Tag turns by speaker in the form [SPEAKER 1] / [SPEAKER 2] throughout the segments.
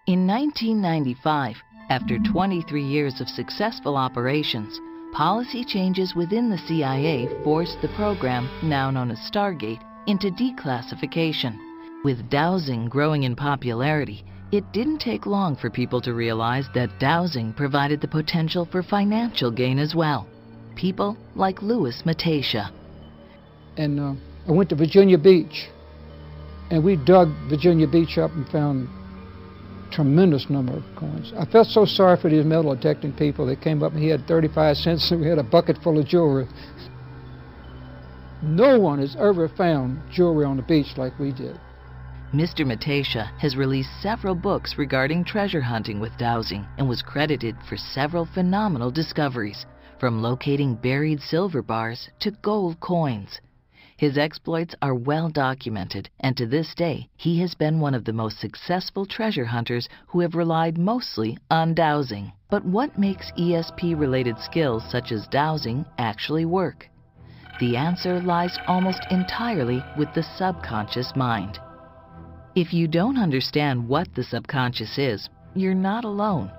[SPEAKER 1] In 1995, after 23 years of successful operations, policy changes within the CIA forced the program, now known as Stargate, into declassification. With dowsing growing in popularity, it didn't take long for people to realize that dowsing provided the potential for financial gain as well. People like Louis Matasha.
[SPEAKER 2] And I went to Virginia Beach, and we dug Virginia Beach up and found a tremendous number of coins. I felt so sorry for these metal detecting people. They came up and he had 35 cents and we had a bucket full of jewelry. No one has ever found jewelry on the beach like we did.
[SPEAKER 1] Mr. Matasha has released several books regarding treasure hunting with dowsing and was credited for several phenomenal discoveries, from locating buried silver bars to gold coins. His exploits are well documented, and to this day, he has been one of the most successful treasure hunters who have relied mostly on dowsing. But what makes ESP-related skills such as dowsing actually work? The answer lies almost entirely with the subconscious mind. If you don't understand what the subconscious is, you're not alone.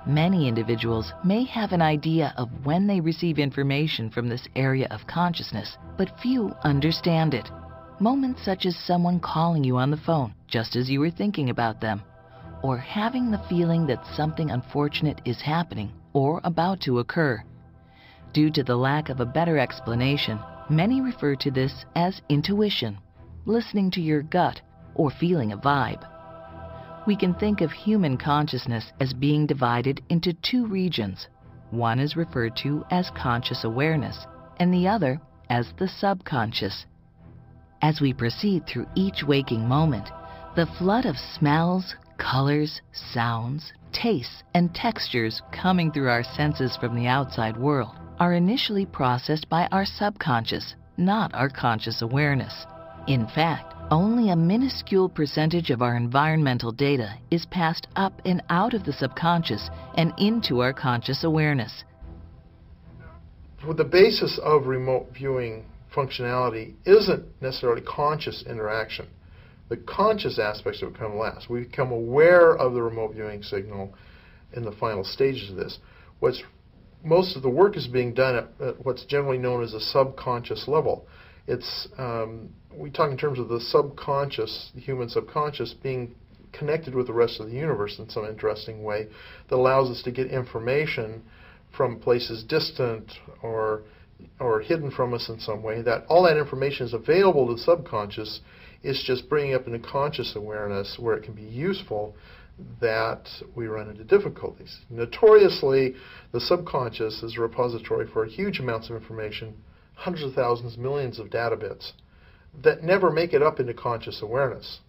[SPEAKER 1] Many individuals may have an idea of when they receive information from this area of consciousness, but few understand it. Moments such as someone calling you on the phone just as you were thinking about them, or having the feeling that something unfortunate is happening or about to occur. Due to the lack of a better explanation, many refer to this as intuition, listening to your gut, or feeling a vibe. We can think of human consciousness as being divided into two regions. One is referred to as conscious awareness, and the other as the subconscious. As we proceed through each waking moment, the flood of smells, colors, sounds, tastes, and textures coming through our senses from the outside world are initially processed by our subconscious, not our conscious awareness. In fact, only a minuscule percentage of our environmental data is passed up and out of the subconscious and into our conscious awareness.
[SPEAKER 3] The basis of remote viewing functionality isn't necessarily conscious interaction. The conscious aspects of it come last. We become aware of the remote viewing signal in the final stages of this. Most of the work is being done at what's generally known as a subconscious level. We talk in terms of the subconscious, the human subconscious, being connected with the rest of the universe in some interesting way that allows us to get information from places distant or hidden from us in some way. That all that information is available to the subconscious. It's just bringing up into conscious awareness where it can be useful that we run into difficulties. Notoriously, the subconscious is a repository for huge amounts of information, hundreds of thousands, millions of data bits that never make it up into conscious awareness.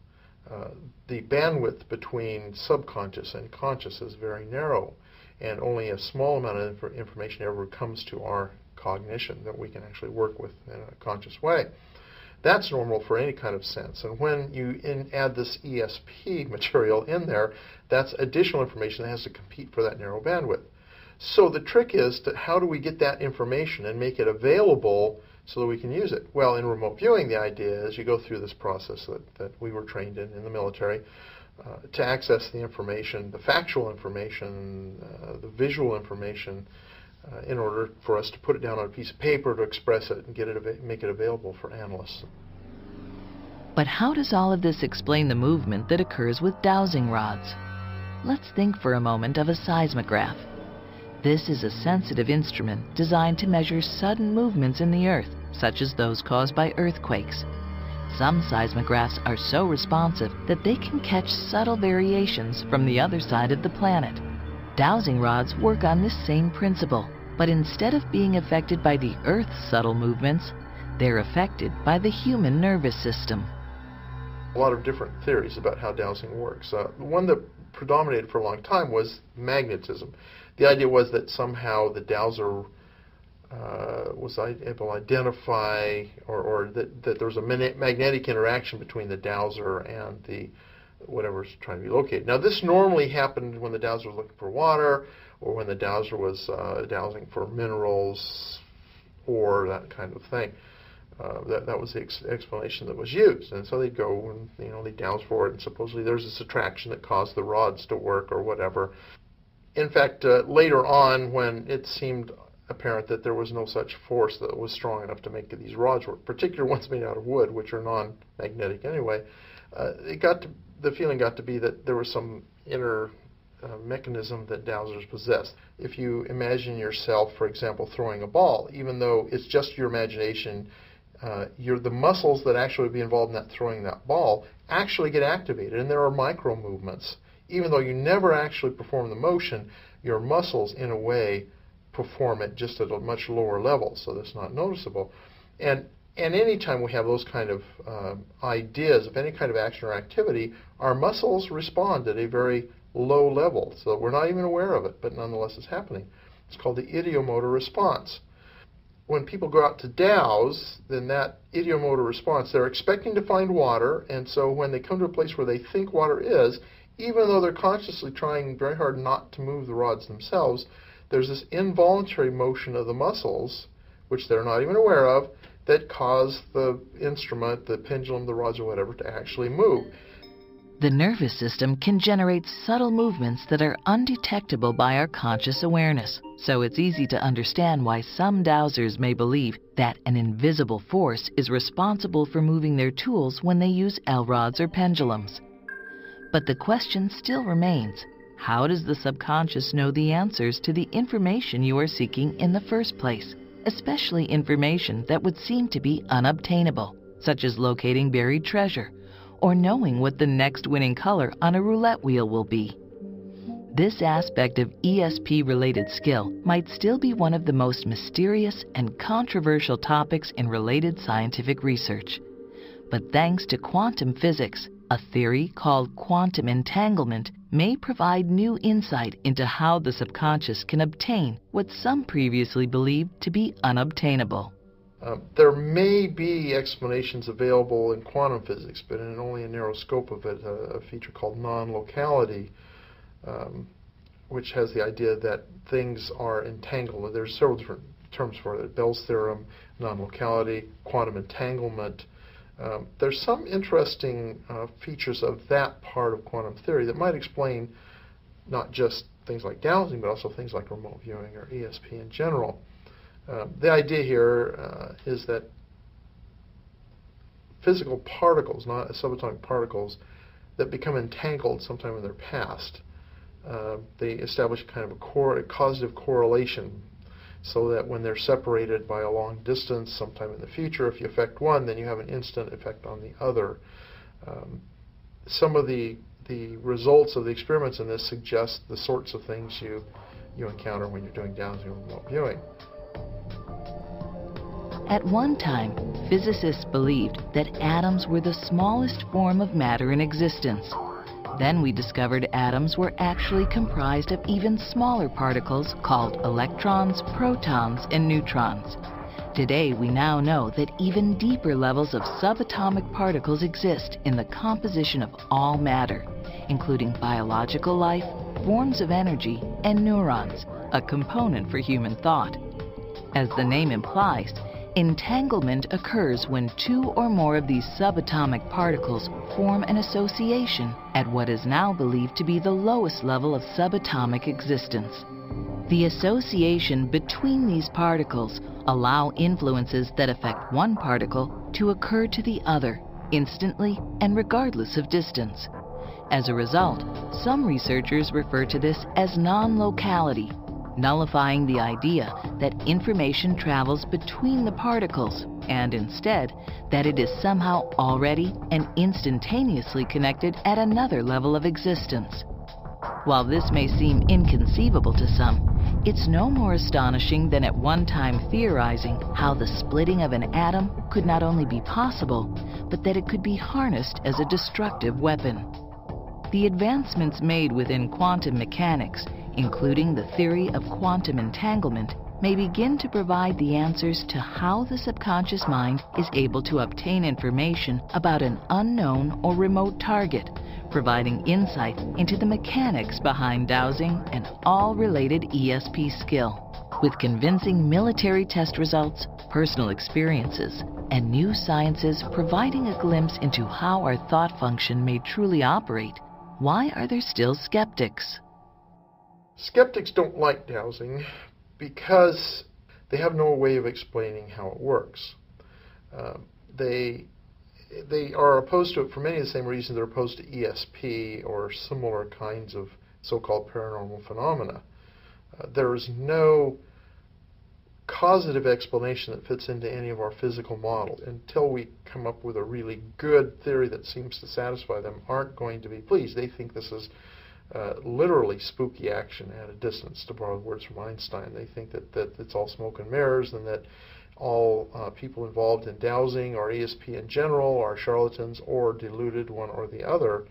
[SPEAKER 3] The bandwidth between subconscious and conscious is very narrow, and only a small amount of information ever comes to our cognition that we can actually work with in a conscious way. That's normal for any kind of sense. And when you add this ESP material in there, that's additional information that has to compete for that narrow bandwidth. So the trick is how do we get that information and make it available so that we can use it? Well, in remote viewing, the idea is you go through this process that we were trained in the military to access the information, the factual information, the visual information, in order for us to put it down on a piece of paper, to express it and make it available for analysts.
[SPEAKER 1] But how does all of this explain the movement that occurs with dowsing rods? Let's think for a moment of a seismograph. This is a sensitive instrument designed to measure sudden movements in the earth, such as those caused by earthquakes. Some seismographs are so responsive that they can catch subtle variations from the other side of the planet. Dowsing rods work on this same principle, but instead of being affected by the Earth's subtle movements, they're affected by the human nervous system.
[SPEAKER 3] A lot of different theories about how dowsing works. The one that predominated for a long time was magnetism. The idea was that somehow the dowser was able to identify, or that there was a magnetic interaction between the dowser and the whatever's trying to be located. Now, this normally happened when the dowser was looking for water, or when the dowser was dowsing for minerals, or that kind of thing. That was the explanation that was used. And so they'd go and, they'd douse for it, and supposedly there's this attraction that caused the rods to work or whatever. In fact, later on, when it seemed apparent that there was no such force that was strong enough to make these rods work, particularly ones made out of wood, which are non-magnetic anyway, the feeling got to be that there was some inner mechanism that dowsers possess. If you imagine yourself, for example, throwing a ball, even though it's just your imagination, the muscles that actually would be involved in throwing that ball actually get activated, and there are micro movements. Even though you never actually perform the motion, your muscles, in a way, perform it just at a much lower level, so that's not noticeable. And any time we have those kind of ideas of any kind of action or activity, our muscles respond at a very low level, so we're not even aware of it, but nonetheless it's happening. It's called the ideomotor response. When people go out to douse, then that ideomotor response, they're expecting to find water, and so when they come to a place where they think water is, even though they're consciously trying very hard not to move the rods themselves, there's this involuntary motion of the muscles, which they're not even aware of, that cause the instrument, the pendulum, the rods, or whatever, to actually move.
[SPEAKER 1] The nervous system can generate subtle movements that are undetectable by our conscious awareness, so it's easy to understand why some dowsers may believe that an invisible force is responsible for moving their tools when they use L-rods or pendulums. But the question still remains, how does the subconscious know the answers to the information you are seeking in the first place, especially information that would seem to be unobtainable, such as locating buried treasure, or knowing what the next winning color on a roulette wheel will be? This aspect of ESP-related skill might still be one of the most mysterious and controversial topics in related scientific research. But thanks to quantum physics, a theory called quantum entanglement may provide new insight into how the subconscious can obtain what some previously believed to be unobtainable.
[SPEAKER 3] There may be explanations available in quantum physics, but in only a narrow scope of it, a feature called non-locality, which has the idea that things are entangled. There's several different terms for it: Bell's theorem, non-locality, quantum entanglement. There's some interesting features of that part of quantum theory that might explain not just things like dowsing, but also things like remote viewing or ESP in general. The idea here is that physical particles, not subatomic particles, that become entangled sometime in their past, they establish kind of a causative correlation, so that when they're separated by a long distance sometime in the future, if you affect one, then you have an instant effect on the other. Some of the results of the experiments in this suggest the sorts of things you encounter when you're doing dowsing or remote viewing.
[SPEAKER 1] At one time, physicists believed that atoms were the smallest form of matter in existence. Then we discovered atoms were actually comprised of even smaller particles called electrons, protons, and neutrons. Today, we now know that even deeper levels of subatomic particles exist in the composition of all matter, including biological life, forms of energy, and neurons, a component for human thought. As the name implies, entanglement occurs when two or more of these subatomic particles form an association at what is now believed to be the lowest level of subatomic existence. The association between these particles allow influences that affect one particle to occur to the other instantly and regardless of distance. As a result, some researchers refer to this as non-locality, nullifying the idea that information travels between the particles, and instead, that it is somehow already and instantaneously connected at another level of existence. While this may seem inconceivable to some, it's no more astonishing than at one time theorizing how the splitting of an atom could not only be possible, but that it could be harnessed as a destructive weapon. The advancements made within quantum mechanics, including the theory of quantum entanglement, may begin to provide the answers to how the subconscious mind is able to obtain information about an unknown or remote target, providing insight into the mechanics behind dowsing and all related ESP skill. With convincing military test results, personal experiences, and new sciences providing a glimpse into how our thought function may truly operate, why are there still skeptics?
[SPEAKER 3] Skeptics don't like dowsing because they have no way of explaining how it works. They are opposed to it for many of the same reasons they're opposed to ESP or similar kinds of so-called paranormal phenomena. There is no causative explanation that fits into any of our physical models. Until we come up with a really good theory that seems to satisfy them, aren't going to be pleased. They think this is literally spooky action at a distance, to borrow words from Einstein. They think that it's all smoke and mirrors, and that all people involved in dowsing or ESP in general are charlatans or deluded, one or the other,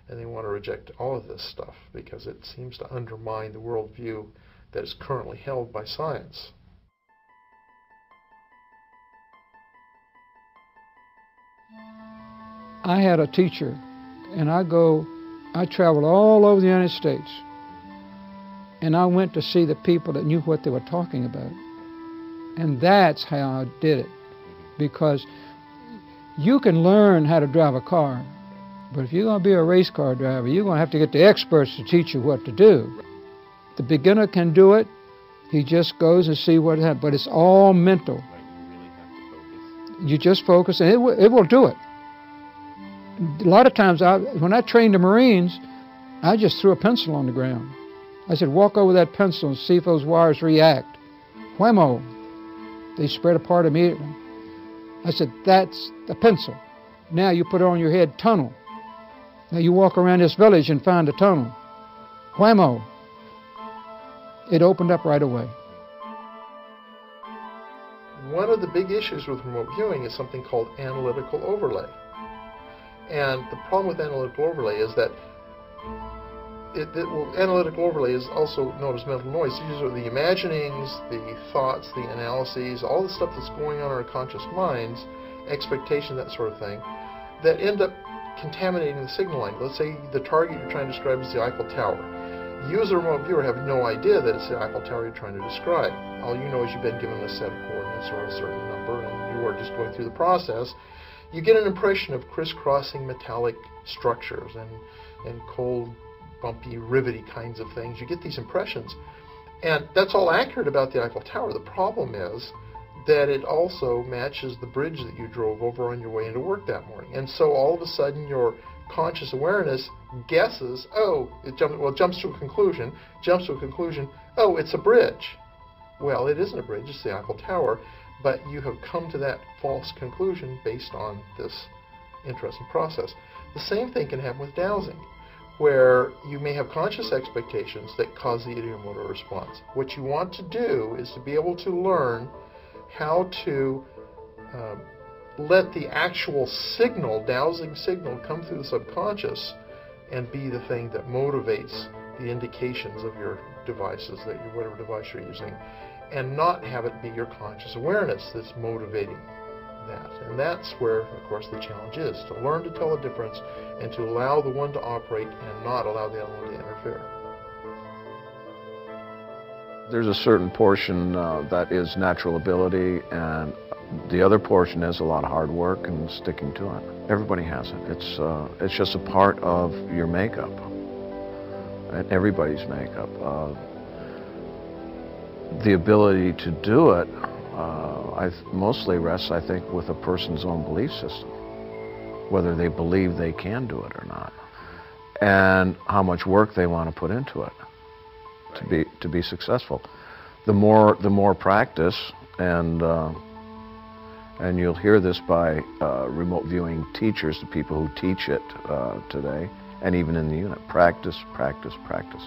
[SPEAKER 3] and they want to reject all of this stuff because it seems to undermine the worldview that is currently held by science.
[SPEAKER 2] I had a teacher, and I traveled all over the United States, and I went to see the people that knew what they were talking about. And that's how I did it, because you can learn how to drive a car, but if you're going to be a race car driver, you're going to have to get the experts to teach you what to do. The beginner can do it. He just goes and see what happens, but it's all mental. You just focus, and it will do it. A lot of times, when I trained the Marines, I just threw a pencil on the ground. I said, walk over that pencil and see if those wires react. Whammo! They spread apart immediately. I said, that's the pencil. Now you put it on your head, tunnel. Now you walk around this village and find a tunnel. Whammo! It opened up right away.
[SPEAKER 3] One of the big issues with remote viewing is something called analytical overlay. And the problem with analytical overlay is that analytical overlay is also known as mental noise. These are the imaginings, the thoughts, the analyses, all the stuff that's going on in our conscious minds, expectation, that sort of thing, that end up contaminating the signal line. Let's say the target you're trying to describe is the Eiffel Tower. You as a remote viewer have no idea that it's the Eiffel Tower you're trying to describe. All you know is you've been given a set of coordinates or a certain number, and you are just going through the process. You get an impression of crisscrossing metallic structures and cold, bumpy, rivety kinds of things. You get these impressions. And that's all accurate about the Eiffel Tower. The problem is that it also matches the bridge that you drove over on your way into work that morning. And so all of a sudden your conscious awareness guesses, jumps to a conclusion, oh, it's a bridge. Well, it isn't a bridge, it's the Eiffel Tower, but you have come to that false conclusion based on this interesting process. The same thing can happen with dowsing, where you may have conscious expectations that cause the ideomotor response. What you want to do is to be able to learn how to let the actual signal, dowsing signal, come through the subconscious and be the thing that motivates the indications of your devices, whatever device you're using, and not have it be your conscious awareness that's motivating that. And that's where, of course, the challenge is, to learn to tell the difference and to allow the one to operate and not allow the other one to interfere.
[SPEAKER 4] There's a certain portion that is natural ability, and the other portion is a lot of hard work and sticking to it. Everybody has it. It's just a part of your makeup, everybody's makeup. The ability to do it mostly rests, I think, with a person's own belief system, whether they believe they can do it or not, and how much work they want to put into it to be successful. The more practice, and you'll hear this by remote viewing teachers, the people who teach it today, and even in the unit, practice, practice, practice.